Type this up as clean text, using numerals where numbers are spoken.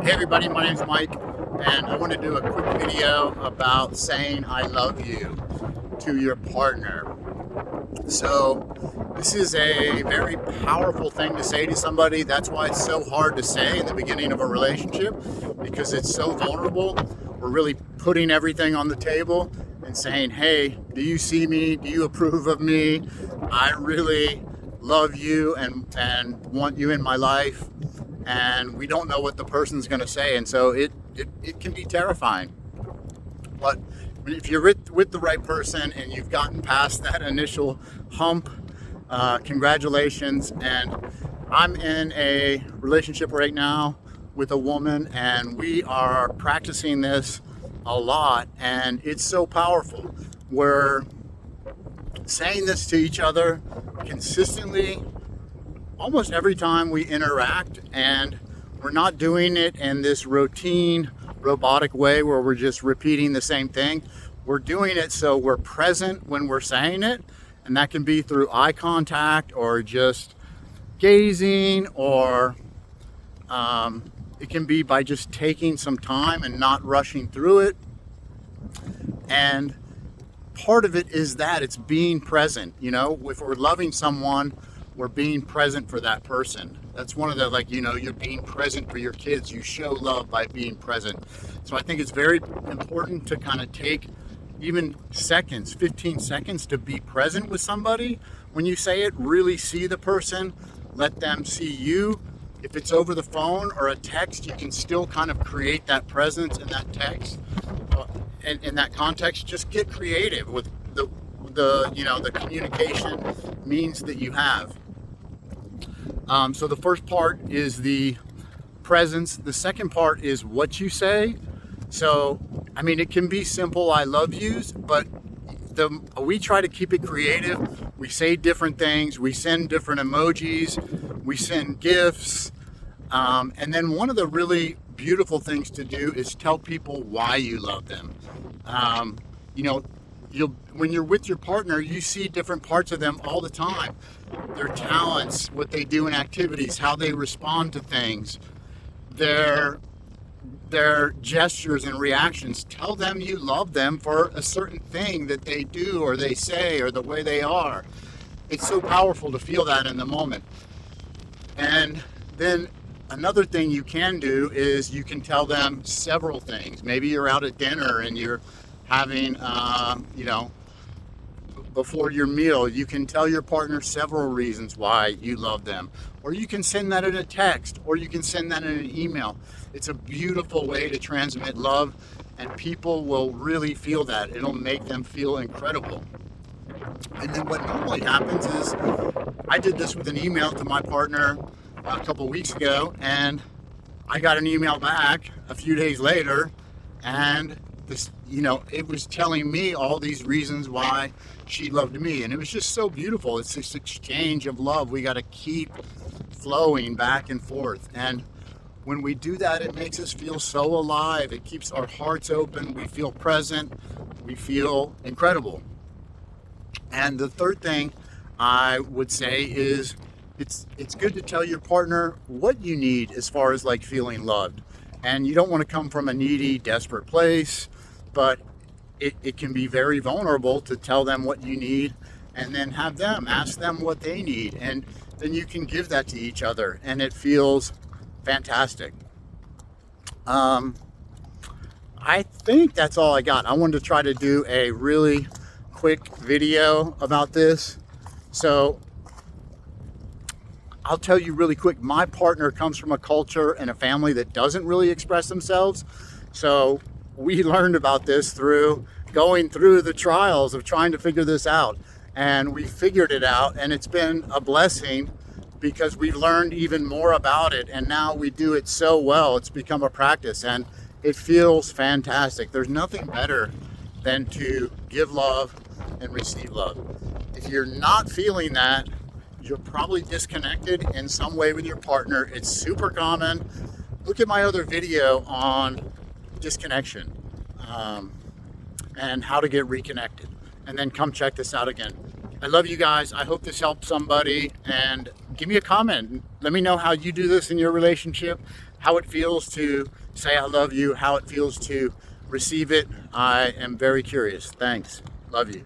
Hey everybody, my name's Mike, and I want to do a quick video about saying I love you to your partner. So this is a very powerful thing to say to somebody. That's why it's so hard to say in the beginning of a relationship, because it's so vulnerable. We're really putting everything on the table and saying, hey, do you see me? Do you approve of me? I really love you and want you in my life. And we don't know what the person's going to say, and so it can be terrifying. But if you're with the right person and you've gotten past that initial hump, congratulations. And I'm in a relationship right now with a woman, and we are practicing this a lot, and it's so powerful. We're saying this to each other consistently almost every time we interact, and we're not doing it in this routine, robotic way where we're just repeating the same thing. We're doing it so we're present when we're saying it, and that can be through eye contact or just gazing, or it can be by just taking some time and not rushing through it. And part of it is that it's being present. You know, if we're loving someone, we're being present for that person. That's one of the, you're being present for your kids. You show love by being present. So I think it's very important to kind of take even seconds, 15 seconds to be present with somebody. When you say it, really see the person, let them see you. If it's over the phone or a text, you can still kind of create that presence in that text. And in that context, just get creative with the communication means that you have. So the first part is the presence. The second part is what you say. So, I mean, it can be simple I love yous, but we try to keep it creative. We say different things. We send different emojis. We send gifts. And then one of the really beautiful things to do is tell people why you love them. When you're with your partner, you see different parts of them all the time. Their talents, what they do in activities, how they respond to things, their gestures and reactions. Tell them you love them for a certain thing that they do or they say or the way they are. It's so powerful to feel that in the moment. And then another thing you can do is you can tell them several things. Maybe you're out at dinner and you're having, before your meal, you can tell your partner several reasons why you love them. Or you can send that in a text, or you can send that in an email. It's a beautiful way to transmit love, and people will really feel that. It'll make them feel incredible. And then what normally happens is, I did this with an email to my partner a couple weeks ago, and I got an email back a few days later, and it was telling me all these reasons why she loved me, and it was just so beautiful. It's this exchange of love. We got to keep flowing back and forth, and when we do that, it makes us feel so alive. It keeps our hearts open. We feel present. We feel incredible. And the third thing I would say is it's good to tell your partner what you need as far as like feeling loved. And you don't want to come from a needy, desperate place, but it can be very vulnerable to tell them what you need and then have them ask them what they need. And then you can give that to each other, and it feels fantastic. I think that's all I got. I wanted to try to do a really quick video about this. So I'll tell you really quick, my partner comes from a culture and a family that doesn't really express themselves. So we learned about this through going through the trials of trying to figure this out. And we figured it out, and it's been a blessing because we've learned even more about it. And now we do it so well, it's become a practice, and it feels fantastic. There's nothing better than to give love and receive love. If you're not feeling that, you're probably disconnected in some way with your partner. It's super common. Look at my other video on disconnection and how to get reconnected. And then come check this out again. I love you guys. I hope this helped somebody. And give me a comment. Let me know how you do this in your relationship, how it feels to say I love you, how it feels to receive it. I am very curious. Thanks. Love you.